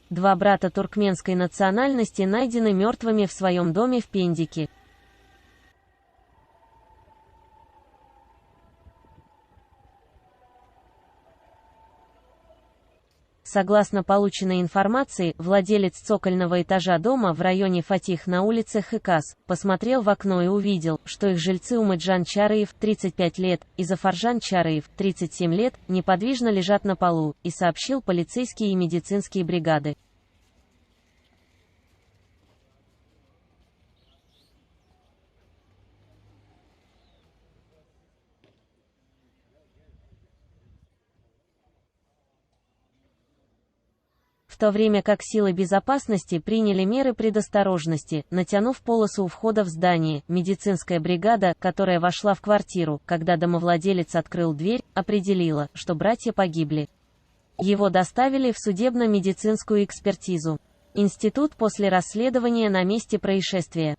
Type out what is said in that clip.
Два брата туркменской национальности найдены мертвыми в своем доме в Пендике. Согласно полученной информации, владелец цокольного этажа дома в районе Фатих на улице Хыкас посмотрел в окно и увидел, что их жильцы Умаджан Чараев, 35 лет, и Зафаржан Чараев, 37 лет, неподвижно лежат на полу, и сообщил полицейские и медицинские бригады. В то время как силы безопасности приняли меры предосторожности, натянув полосу у входа в здание, медицинская бригада, которая вошла в квартиру, когда домовладелец открыл дверь, определила, что братья погибли. Его доставили в судебно-медицинскую экспертизу. Институт после расследования на месте происшествия.